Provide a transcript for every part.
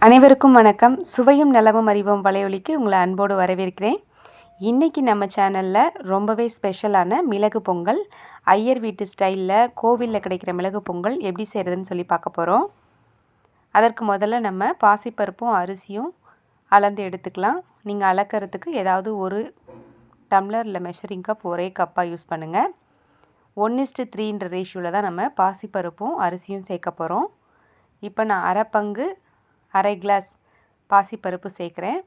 அனைவருக்கும் வணக்கம். சுவையும் நலமும் அறிவோம் வலையொலிக்கு உங்களை அன்போடு வரவேற்கிறேன். இன்றைக்கி நம்ம சேனலில் ரொம்பவே ஸ்பெஷலான மிளகு பொங்கல், ஐயர் வீட்டு ஸ்டைலில் கோவிலில் கிடைக்கிற மிளகு பொங்கல் எப்படி செய்கிறதுன்னு சொல்லி பார்க்க போகிறோம். அதற்கு முதல்ல நம்ம பாசிப்பருப்பும் அரிசியும் அளந்து எடுத்துக்கலாம். நீங்கள் அளக்கிறதுக்கு ஏதாவது ஒரு டம்ளர் இல்லை மெஷரிங் கப் ஒரே கப்பாக யூஸ் பண்ணுங்கள். 1:3 ரேஷியோவில் தான் நம்ம பாசிப்பருப்பும் அரிசியும் சேர்க்க போகிறோம். இப்போ நான் அரை கிளாஸ் பாசிப்பருப்பு சேர்க்குறேன்.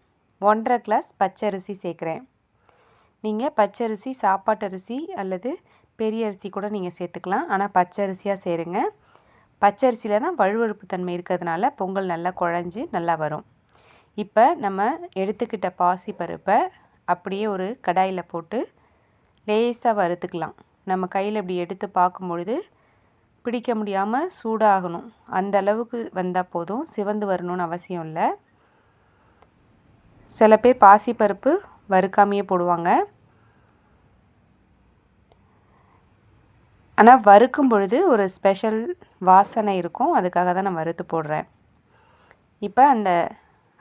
1.5 கிளாஸ் பச்சரிசி சேர்க்குறேன். நீங்கள் பச்சரிசி, சாப்பாட்டரிசி அல்லது பெரிய அரிசி கூட நீங்கள் சேர்த்துக்கலாம். ஆனால் பச்சரிசியாக சேருங்க. பச்சரிசியில் தான் வழுவழுப்பு தன்மை இருக்கிறதுனால பொங்கல் நல்லா குழஞ்சி நல்லா வரும். இப்போ நம்ம எடுத்துக்கிட்ட பாசிப்பருப்பை அப்படியே ஒரு கடாயில் போட்டு லேசாக வறுத்துக்கலாம். நம்ம கையில் இப்படி எடுத்து பார்க்கும்பொழுது பிடிக்க முடியாமல் சூடாகணும். அந்த அளவுக்கு வந்தால் போதும், சிவந்து வரணும்னு அவசியம் இல்லை. சில பேர் பாசிப்பருப்பு வறுக்காமையே போடுவாங்க. ஆனால் வறுக்கும் பொழுது ஒரு ஸ்பெஷல் வாசனை இருக்கும், அதுக்காக தான் நான் வறுத்து போடுறேன். இப்போ அந்த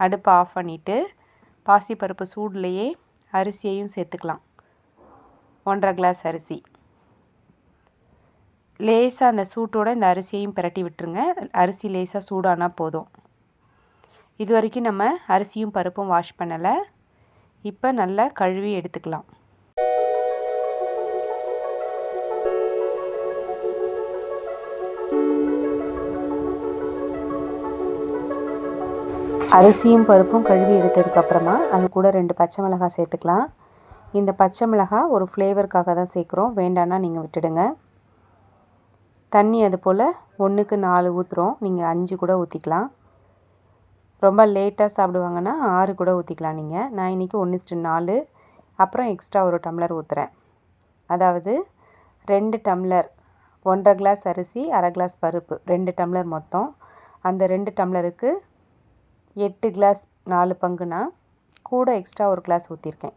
அடுப்பை ஆஃப் பண்ணிவிட்டு பாசிப்பருப்பு சூடுலேயே அரிசியையும் சேர்த்துக்கலாம். 1.5 கிளாஸ் அரிசி. லேசாக அந்த சூட்டோடு இந்த அரிசியையும் பிரட்டி விட்டுருங்க. அரிசி லேசாக சூடானால் போதும். இது வரைக்கும் நம்ம அரிசியும் பருப்பும் வாஷ் பண்ணலை. இப்போ நல்லா கழுவி எடுத்துக்கலாம். அரிசியும் பருப்பும் கழுவி எடுத்ததுக்கப்புறமா அது கூட 2 பச்சை மிளகாய் சேர்த்துக்கலாம். இந்த பச்சை மிளகாய் ஒரு ஃப்ளேவருக்காக தான் சேர்க்குறோம், வேண்டான்னா நீங்கள் விட்டுடுங்க. தண்ணி அது போல் 1க்கு 4 ஊற்றுறோம். நீங்கள் 5 கூட ஊற்றிக்கலாம். ரொம்ப லேட்டாக சாப்பிடுவாங்கன்னா 6 கூட ஊற்றிக்கலாம் நீங்கள். நான் இன்றைக்கி 1:4 அப்புறம் எக்ஸ்ட்ரா ஒரு டம்ளர் ஊற்றுறேன். அதாவது 2 டம்ளர் 1.5 கிளாஸ் அரிசி, அரை கிளாஸ் பருப்பு, 2 டம்ளர் மொத்தம். அந்த 2 டம்ளருக்கு 8 கிளாஸ் 4 பங்குனா கூட எக்ஸ்ட்ரா ஒரு கிளாஸ் ஊற்றிருக்கேன்.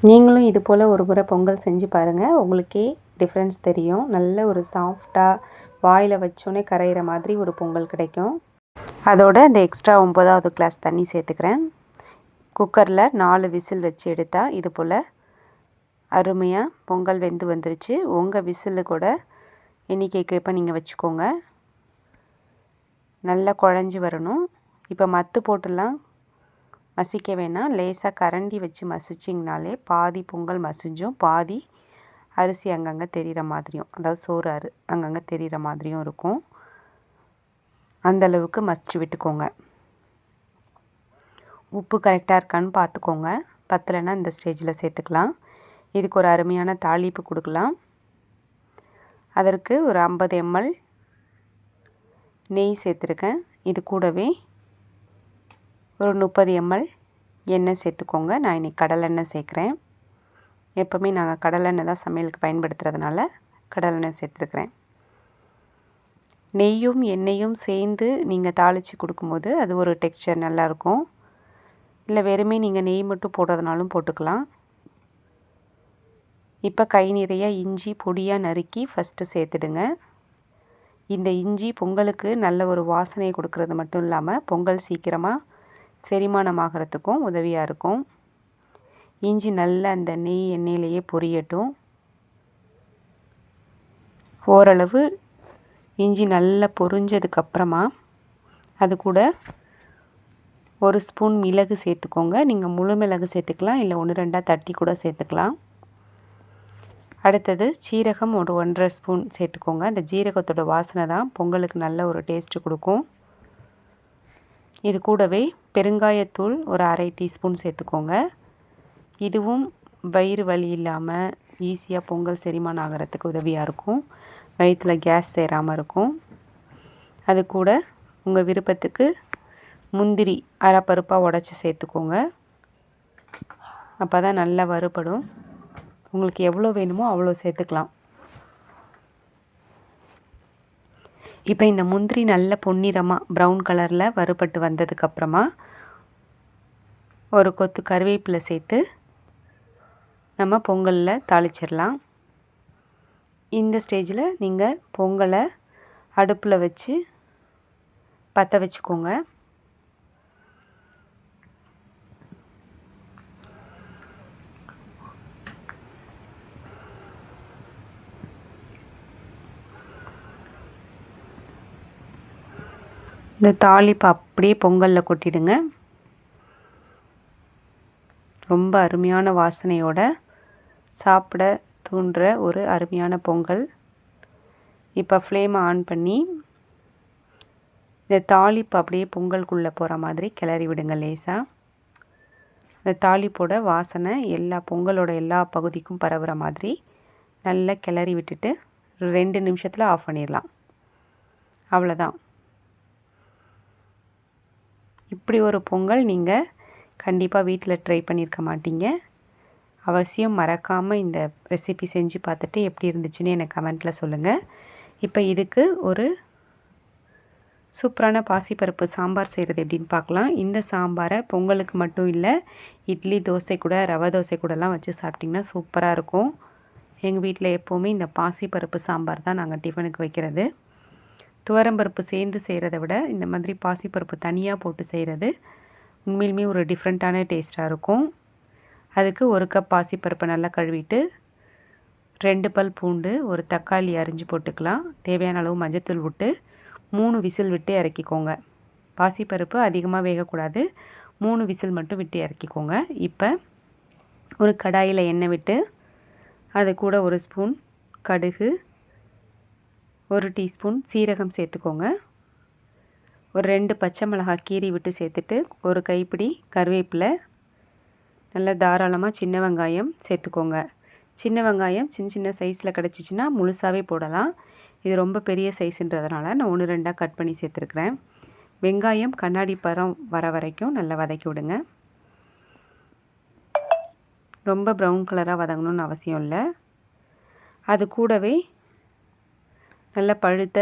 நீங்களும் இது போல் ஒரு முறை பொங்கல் செஞ்சு பாருங்கள், உங்களுக்கே டிஃப்ரென்ஸ் தெரியும். நல்ல ஒரு சாஃப்டாக வாயில் வச்சோன்னே கரையிற மாதிரி ஒரு பொங்கல் கிடைக்கும். அதோட இந்த எக்ஸ்ட்ரா 9வது கிளாஸ் தண்ணி சேர்த்துக்கிறேன். குக்கரில் 4 விசில் வச்சு எடுத்தால் இது போல் அருமையாக பொங்கல் வெந்து வந்துருச்சு. உங்கள் விசிலு கூட எண்ணிக்கைக்கு இப்போ நீங்கள் வச்சுக்கோங்க. நல்லா குழஞ்சி வரணும். இப்போ மத்து போட்டுலாம் மசிக்க வேணாம், லேசாக கரண்டி வச்சு மசிச்சிங்கனாலே பாதி பொங்கல் மசிஞ்சும் பாதி அரிசி அங்கங்கே தெரிகிற மாதிரியும், அதாவது சோறு அங்கங்கே தெரிகிற மாதிரியும் இருக்கும். அந்தளவுக்கு மசிச்சு விட்டுக்கோங்க. உப்பு கரெக்டாக இருக்கான்னு பார்த்துக்கோங்க. பத்தலைன்னா இந்த ஸ்டேஜில் சேர்த்துக்கலாம். இதுக்கு ஒரு அருமையான தாளிப்பு கொடுக்கலாம். அதற்கு ஒரு 50 ml நெய் சேர்த்துருக்கேன். இது கூடவே ஒரு 30 ml எண்ணெய் சேர்த்துக்கோங்க. நான் இன்றைக்கி கடலெண்ணெய் சேர்க்குறேன். எப்போவுமே நாங்கள் கடலெண்ணெய் தான் சமையலுக்கு பயன்படுத்துகிறதுனால கடலெண்ணெய் சேர்த்துருக்குறேன். நெய்யும் எண்ணெயும் சேர்ந்து நீங்கள் தாளித்து கொடுக்கும்போது அது ஒரு டெக்ஸ்சர் நல்லாயிருக்கும். இல்லை வெறுமே நீங்கள் நெய் மட்டும் போடுறதுனாலும் போட்டுக்கலாம். இப்போ கை நிறைய இஞ்சி பொடியாக நறுக்கி ஃபஸ்ட்டு சேர்த்துடுங்க. இந்த இஞ்சி பொங்கலுக்கு நல்ல ஒரு வாசனையை கொடுக்கறது மட்டும் இல்லாமல் பொங்கல் சீக்கிரமாக செரிமானமாகறதுக்கும் உதவியாக இருக்கும். இஞ்சி நல்லா அந்த நெய் எண்ணெயிலேயே பொரியட்டும். ஓரளவு இஞ்சி நல்லா பொரிஞ்சதுக்கப்புறமா அது கூட 1 ஸ்பூன் மிளகு சேர்த்துக்கோங்க. நீங்கள் முழு மிளகு சேர்த்துக்கலாம், இல்லை 1-2 தட்டி கூட சேர்த்துக்கலாம். அடுத்தது சீரகம் ஒரு 1.5 ஸ்பூன் சேர்த்துக்கோங்க. அந்த ஜீரகத்தோட வாசனை தான் பொங்கலுக்கு நல்ல ஒரு டேஸ்ட்டு கொடுக்கும். இது கூடவே பெருங்காயத்தூள் ஒரு அரை டீஸ்பூன் சேர்த்துக்கோங்க. இதுவும் வயிறு வலி இல்லாமல் ஈஸியாக பொங்கல் செரிமானம் ஆகிறதுக்கு உதவியாக இருக்கும். வயிற்றில் கேஸ் சேராமல் இருக்கும். அது கூட உங்கள் விருப்பத்துக்கு முந்திரி அரை பருப்பாக உடச்சி சேர்த்துக்கோங்க. அப்போ தான் நல்லா வறுபடும். உங்களுக்கு எவ்வளோ வேணுமோ அவ்வளோ சேர்த்துக்கலாம். இப்போ இந்த முந்திரி நல்ல பொன்னிறமாக ப்ரௌன் கலரில் வறுபட்டு வந்ததுக்கப்புறமா ஒரு கொத்து கருவேப்பிலை சேர்த்து நம்ம பொங்கலில் தாளிச்சிடலாம். இந்த ஸ்டேஜில் நீங்கள் பொங்கலை அடுப்பில் வச்சு பற்ற வச்சுக்கோங்க. இந்த தாளிப்பை அப்படியே பொங்கலில் கொட்டிடுங்க. ரொம்ப அருமையான வாசனையோட சாப்பிட தூண்டுற ஒரு அருமையான பொங்கல். இப்போ ஃப்ளேமை ஆன் பண்ணி இந்த தாளிப்பு அப்படியே பொங்கலுக்குள்ளே போகிற மாதிரி கிளறி விடுங்க லேசாக. இந்த தாளிப்போட வாசனை பொங்கலோட எல்லா பகுதிக்கும் பரவுற மாதிரி நல்லா கிளறி விட்டுட்டு 2 நிமிஷத்தில் ஆஃப் பண்ணிடலாம். அவ்வளோதான். இப்படி ஒரு பொங்கல் நீங்கள் கண்டிப்பாக வீட்டில் ட்ரை பண்ணியிருக்க மாட்டீங்க. அவசியம் மறக்காமல் இந்த ரெசிபி செஞ்சு பார்த்துட்டு எப்படி இருந்துச்சுன்னு எனக்கு கமெண்ட்டில் சொல்லுங்கள். இப்போ இதுக்கு ஒரு சூப்பரான பாசிப்பருப்பு சாம்பார் செய்கிறது எப்படின்னு பார்க்கலாம். இந்த சாம்பாரை பொங்கலுக்கு மட்டும் இல்லை, இட்லி, தோசை கூட, ரவை தோசை கூடலாம் வச்சு சாப்பிட்டிங்கன்னா சூப்பராக இருக்கும். எங்கள் வீட்டில் எப்போவுமே இந்த பாசிப்பருப்பு சாம்பார் தான் நாங்கள் டிஃபனுக்கு வைக்கிறது. துவரம்பருப்பு சேர்ந்து செய்கிறத விட இந்த மாதிரி பாசிப்பருப்பு தனியாக போட்டு செய்கிறது உண்மையிலுமே ஒரு டிஃப்ரெண்ட்டான டேஸ்ட்டாக இருக்கும். அதுக்கு 1 கப் பாசிப்பருப்பை நல்லா கழுவிட்டு 2 பல் பூண்டு, ஒரு தக்காளி அரிஞ்சு போட்டுக்கலாம். தேவையான அளவு மஞ்சத்தூள் விட்டு 3 விசில் விட்டு இறக்கிக்கோங்க. பாசிப்பருப்பு அதிகமாக வேகக்கூடாது, 3 விசில் மட்டும் விட்டு இறக்கிக்கோங்க. இப்போ ஒரு கடாயில் எண்ணெய் விட்டு அது கூட 1 ஸ்பூன் கடுகு, 1 டீஸ்பூன் சீரகம் சேர்த்துக்கோங்க. ஒரு 2 பச்சை மிளகாய் கீறி விட்டு சேர்த்துட்டு 1 கைப்பிடி கருவேப்பிலை, நல்லா தாராளமாக சின்ன வெங்காயம் சேர்த்துக்கோங்க. சின்ன வெங்காயம் சின்ன சைஸில் கிடச்சிச்சின்னா முழுசாகவே போடலாம். இது ரொம்ப பெரிய சைஸுன்றதுனால நான் 1, 2 கட் பண்ணி சேர்த்துருக்குறேன். வெங்காயம் கண்ணாடி பழம் வர வரைக்கும் நல்லா வதக்கி விடுங்க. ரொம்ப ப்ரௌன் கலராக வதங்கணும்னு அவசியம் இல்லை. அது கூடவே நல்ல பழுத்த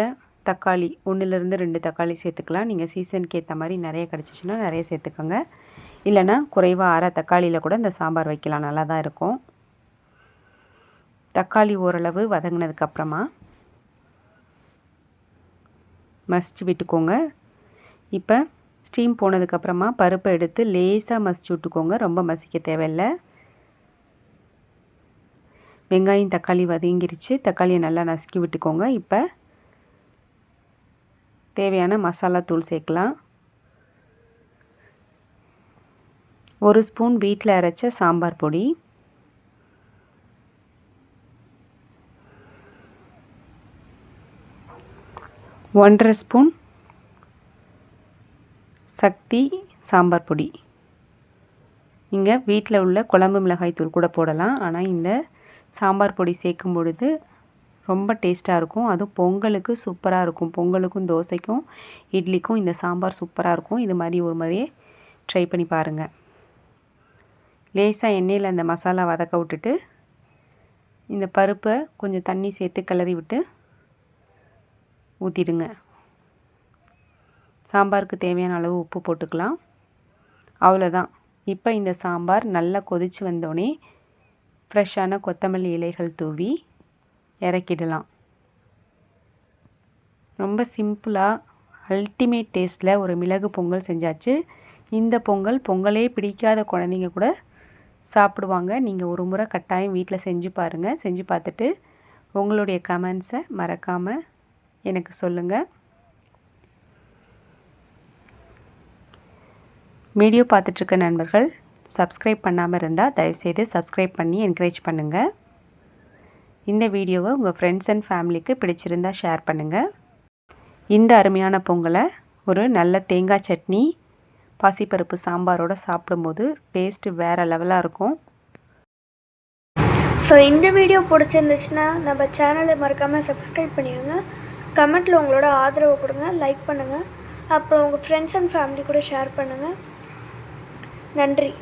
தக்காளி 1லேருந்து 2 தக்காளி சேர்த்துக்கலாம். நீங்கள் சீசனுக்கு ஏற்ற மாதிரி நிறைய கிடச்சிச்சின்னா நிறைய சேர்த்துக்கோங்க. இல்லைனா குறைவாக அரை தக்காளியில் கூட இந்த சாம்பார் வைக்கலாம், நல்லா தான் இருக்கும். தக்காளி ஓரளவு வதங்கினதுக்கப்புறமா மசிச்சு விட்டுக்கோங்க. இப்போ ஸ்டீம் போனதுக்கப்புறமா பருப்பை எடுத்து லேசாக மசிச்சு விட்டுக்கோங்க, ரொம்ப மசிக்க தேவையில்லை. வெங்காயம் தக்காளி வதங்கிருச்சு, தக்காளியை நல்லா நசுக்கி விட்டுக்கோங்க. இப்போ தேவையான மசாலா தூள் சேர்க்கலாம். 1 ஸ்பூன் வீட்டில் அரைச்ச சாம்பார் பொடி, 1½ ஸ்பூன் சக்தி சாம்பார் பொடி. நீங்கள் வீட்டில் உள்ள குழம்பு மிளகாய் தூள் கூட போடலாம். ஆனால் இந்த சாம்பார் பொடி சேர்க்கும் பொழுது ரொம்ப டேஸ்ட்டாக இருக்கும். அதுவும் பொங்கலுக்கு சூப்பராக இருக்கும். பொங்கலுக்கும் தோசைக்கும் இட்லிக்கும் இந்த சாம்பார் சூப்பராக இருக்கும். இது மாதிரி ஒரு மாதிரியே ட்ரை பண்ணி பாருங்கள். லேசாக எண்ணெயில் அந்த மசாலா வதக்க விட்டுட்டு இந்த பருப்பை கொஞ்சம் தண்ணி சேர்த்து கிளறி விட்டு ஊற்றிடுங்க. சாம்பாருக்கு தேவையான அளவு உப்பு போட்டுக்கலாம். அவ்வளோதான். இப்போ இந்த சாம்பார் நல்லா கொதித்து வந்தோடனே ஃப்ரெஷ்ஷான கொத்தமல்லி இலைகள் தூவி இறக்கிடலாம். ரொம்ப சிம்பிளாக அல்டிமேட் டேஸ்ட்டில் ஒரு மிளகு பொங்கல் செஞ்சாச்சு. இந்த பொங்கலே பிடிக்காத குழந்தைங்க கூட சாப்பிடுவாங்க. நீங்கள் ஒரு முறை கட்டாயம் வீட்டில் செஞ்சு பாருங்கள். செஞ்சு பார்த்துட்டு உங்களுடைய கமெண்ட்ஸை மறக்காமல் எனக்கு சொல்லுங்கள். வீடியோ பார்த்துட்ருக்க நண்பர்கள் சப்ஸ்கிரைப் பண்ணாமல் இருந்தால் தயவுசெய்து சப்ஸ்கிரைப் பண்ணி என்கரேஜ் பண்ணுங்கள். இந்த வீடியோவை உங்கள் ஃப்ரெண்ட்ஸ் அண்ட் ஃபேமிலிக்கு பிடிச்சிருந்தா ஷேர் பண்ணுங்கள். இந்த அருமையான பொங்கலை ஒரு நல்ல தேங்காய் சட்னி, பாசிப்பருப்பு சாம்பாரோடு சாப்பிடும்போது டேஸ்ட்டு வேறு லெவலாக இருக்கும். ஸோ இந்த வீடியோ பிடிச்சிருந்துச்சுன்னா நம்ம சேனலை மறக்காமல் சப்ஸ்கிரைப் பண்ணிடுங்க. கமெண்ட்டில் உங்களோட ஆதரவு கொடுங்க, லைக் பண்ணுங்கள். அப்புறம் உங்கள் ஃப்ரெண்ட்ஸ் அண்ட் ஃபேமிலி கூட ஷேர் பண்ணுங்கள். நன்றி.